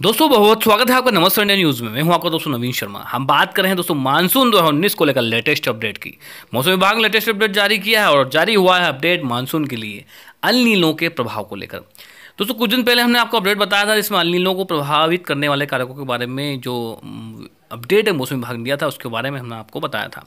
दोस्तों बहुत स्वागत है आपका नमस्ते इंडिया न्यूज़ में। मैं हूं आपका दोस्तों नवीन शर्मा। हम बात कर रहे हैं दोस्तों मानसून 2019 को लेकर लेटेस्ट अपडेट की। मौसम विभाग ने लेटेस्ट अपडेट जारी किया है और जारी हुआ है अपडेट मानसून के लिए अल नीनो के प्रभाव को लेकर। दोस्तों कुछ दिन पहले हमने आपको अपडेट बताया था जिसमें अल नीनो को प्रभावित करने वाले कारकों के बारे में जो अपडेट है मौसम विभाग ने दिया था उसके बारे में हमने आपको बताया था।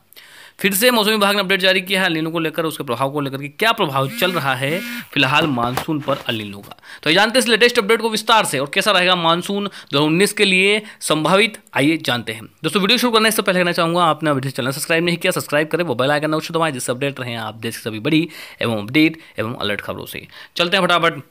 फिर से मौसम विभाग ने अपडेट जारी किया है अल नीनो को लेकर, उसके प्रभाव को लेकर कि क्या प्रभाव चल रहा है फिलहाल मानसून पर अल नीनो का। तो ये जानते हैं इस लेटेस्ट अपडेट को विस्तार से और कैसा रहेगा मानसून 2019 के लिए संभावित। आइए जानते हैं। दोस्तों वीडियो शुरू करने से पहले कहना चाहूँगा आपने अभी चैनल सब्सक्राइब नहीं किया, सब्सक्राइब करें, वो बेल आइकन अवश्य दबाएं जिससे अपडेट रहें आप देश की सभी बड़ी एवं अपडेट एवं अलर्ट खबरों से। चलते हैं फटाफट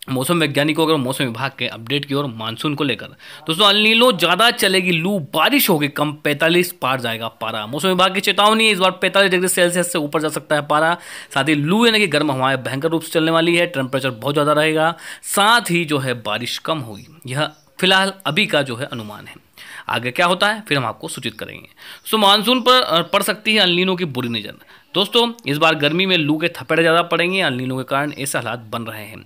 मौसम वैज्ञानिकों और मौसम विभाग के अपडेट की ओर मानसून को लेकर। दोस्तों अल नीनो ज़्यादा चलेगी, लू बारिश होगी कम, 45 पार जाएगा पारा। मौसम विभाग की चेतावनी है इस बार 45 डिग्री सेल्सियस से ऊपर जा सकता है पारा। साथ ही लू यानी कि गर्म हवाएं भयंकर रूप से चलने वाली है, टेम्परेचर बहुत ज़्यादा रहेगा, साथ ही जो है बारिश कम होगी। यह फिलहाल अभी का जो है अनुमान है। आगे क्या होता है फिर हम आपको सूचित करेंगे। सो मानसून पर पड़ सकती है अल नीनो की बुरी नज़र। दोस्तों इस बार गर्मी में लू के थपेड़े ज़्यादा पड़ेंगे, अल नीनो के कारण ऐसे हालात बन रहे हैं।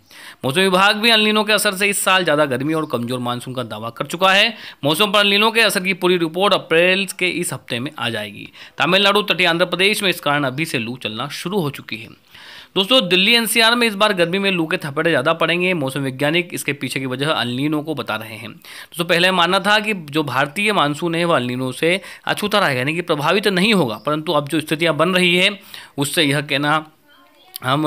मौसम विभाग भी अल नीनो के असर से इस साल ज़्यादा गर्मी और कमजोर मानसून का दावा कर चुका है। मौसम पर अल नीनो के असर की पूरी रिपोर्ट अप्रैल के इस हफ्ते में आ जाएगी। तमिलनाडु, तटीय आंध्र प्रदेश में इस कारण अभी से लू चलना शुरू हो चुकी है। दोस्तों दिल्ली एनसीआर में इस बार गर्मी में लू के थपेड़े ज़्यादा पड़ेंगे। मौसम वैज्ञानिक इसके पीछे की वजह अल नीनो को बता रहे हैं। दोस्तों पहले मानना था कि जो भारतीय मानसून है वह अल नीनो से अछूता रहेगा, यानी कि प्रभावित नहीं होगा, परंतु अब जो स्थितियां बन रही है उससे यह कहना हम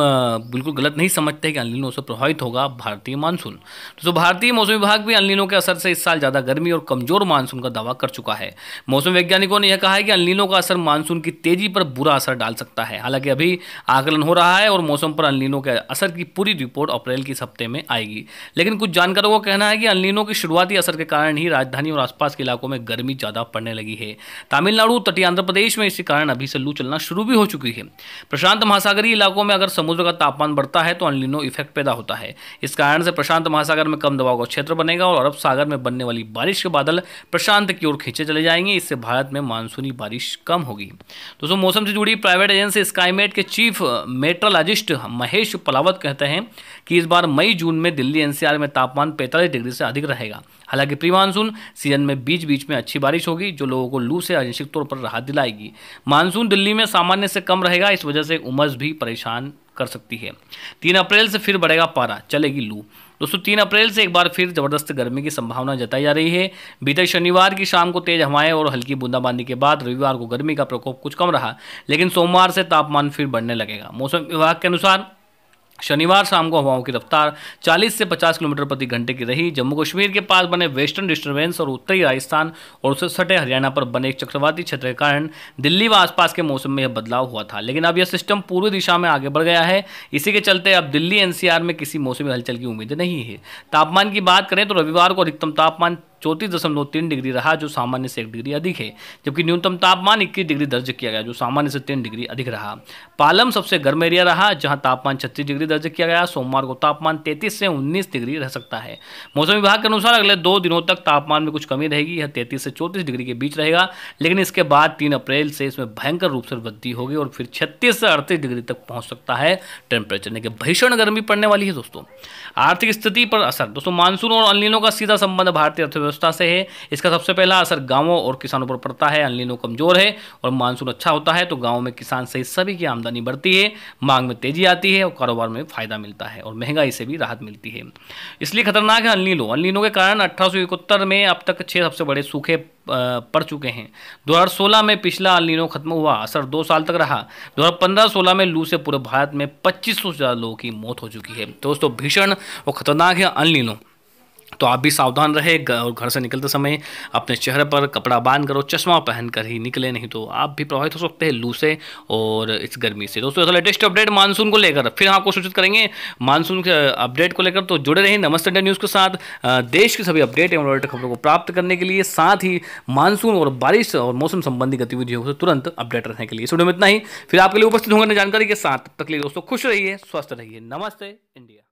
बिल्कुल गलत नहीं समझते कि अल नीनो से प्रभावित होगा भारतीय मानसून। तो भारतीय मौसम विभाग भी अल नीनो के असर से इस साल ज़्यादा गर्मी और कमजोर मानसून का दावा कर चुका है। मौसम वैज्ञानिकों ने यह कहा है कि अल नीनो का असर मानसून की तेजी पर बुरा असर डाल सकता है। हालांकि अभी आकलन हो रहा है और मौसम पर अल नीनो के असर की पूरी रिपोर्ट अप्रैल के इस हफ्ते में आएगी। लेकिन कुछ जानकारों का कहना है कि अल नीनो के शुरुआती असर के कारण ही राजधानी और आसपास के इलाकों में गर्मी ज़्यादा पड़ने लगी है। तमिलनाडु, तटीय आंध्र प्रदेश में इसी कारण अभी से लू चलना शुरू भी हो चुकी है। प्रशांत महासागरीय इलाकों में अगर समुद्र का तापमान बढ़ता है तो अल नीनो इफेक्ट पैदा होता है। इस कारण से प्रशांत महासागर में कम दबाव का क्षेत्र बनेगा और अरब सागर में बनने वाली बारिश के बादल प्रशांत की ओर खींचे चले जाएंगे। इससे भारत में मानसूनी बारिश कम होगी। दोस्तों मौसम से जुड़ी प्राइवेट एजेंसी स्काईमेट के चीफ मेट्रोलॉजिस्ट महेश पलावत कहते हैं कि इस बार मई जून में दिल्ली एनसीआर में तापमान 45 डिग्री से अधिक रहेगा। हालांकि प्री मानसून सीजन में बीच बीच में अच्छी बारिश होगी जो लोगों को लू से आंशिक तौर पर राहत दिलाएगी। मानसून दिल्ली में सामान्य से कम रहेगा, इस वजह से उमस भी परेशान कर सकती है। 3 अप्रैल से फिर बढ़ेगा पारा, चलेगी लू। दोस्तों 3 अप्रैल से एक बार फिर जबरदस्त गर्मी की संभावना जताई जा रही है। बीते शनिवार की शाम को तेज हवाएं और हल्की बूंदाबांदी के बाद रविवार को गर्मी का प्रकोप कुछ कम रहा, लेकिन सोमवार से तापमान फिर बढ़ने लगेगा। मौसम विभाग के अनुसार शनिवार शाम को हवाओं की रफ्तार 40 से 50 किलोमीटर प्रति घंटे की रही। जम्मू कश्मीर के पास बने वेस्टर्न डिस्टर्बेंस और उत्तरी राजस्थान और उससे सटे हरियाणा पर बने एक चक्रवाती क्षेत्र के कारण दिल्ली व आसपास के मौसम में यह बदलाव हुआ था, लेकिन अब यह सिस्टम पूर्वी दिशा में आगे बढ़ गया है। इसी के चलते अब दिल्ली एनसीआर में किसी मौसमी हलचल की उम्मीद नहीं है। तापमान की बात करें तो रविवार को अधिकतम तापमान 34.3 डिग्री रहा जो सामान्य से 1 डिग्री अधिक है, जबकि न्यूनतम तापमान 21 डिग्री दर्ज किया गया जो सामान्य से 3 डिग्री अधिक रहा। पालम सबसे गर्म एरिया रहा जहां तापमान 36 डिग्री दर्ज किया गया। सोमवार को तापमान 33 से 19 डिग्री रह सकता है। मौसम विभाग के अनुसार अगले 2 दिनों तक तापमान में कुछ कमी रहेगी, यह 33 से 34 डिग्री के बीच रहेगा, लेकिन इसके बाद 3 अप्रैल से इसमें भयंकर रूप से वृद्धि होगी और फिर 36 से 38 डिग्री तक पहुंच सकता है टेम्परेचर, यानी कि भीषण गर्मी पड़ने वाली है। दोस्तों आर्थिक स्थिति पर असर। दोस्तों मानसून और अल नीनो का सीधा संबंध भारतीय अर्थव्यवस्था से है। इसका सबसे पहला असर गांवों और किसानों पर पड़ता है। अल नीनो कमजोर है और मानसून अच्छा होता है तो गांवों में किसान सहित सभी की आमदनी बढ़ती है, मांग में तेजी आती है और कारोबार में फायदा मिलता है और महंगाई से भी राहत मिलती है। इसलिए खतरनाक है अल नीनो। अल नीनो के कारण 1871 में अब तक 6 सबसे बड़े सूखे पड़ चुके हैं। 2016 में पिछला अल नीनो खत्म हुआ, असर 2 साल तक रहा। 2015-16 में लू से पूरे भारत में 2500 से ज़्यादा लोगों की मौत हो चुकी है। दोस्तों भीषण और खतरनाक है अल नीनो, तो आप भी सावधान रहे और घर से निकलते समय अपने चेहरे पर कपड़ा बांध कर और चश्मा पहन कर ही निकले, नहीं तो आप भी प्रभावित हो सकते हैं लू से और इस गर्मी से। दोस्तों लेटेस्ट अपडेट मानसून को लेकर फिर आपको सूचित करेंगे मानसून के अपडेट को लेकर, तो जुड़े रहिए नमस्ते इंडिया न्यूज़ के साथ। देश की सभी अपडेट एवं अलर्ट खबरों को प्राप्त करने के लिए, साथ ही मानसून और बारिश और मौसम संबंधी गतिविधियों से तुरंत अपडेट रखने के लिए। इस वीडियो में इतना ही, फिर आपके लिए उपस्थित होंगे जानकारी के साथ। तब तक के लिए दोस्तों खुश रहिए, स्वस्थ रहिए। नमस्ते इंडिया।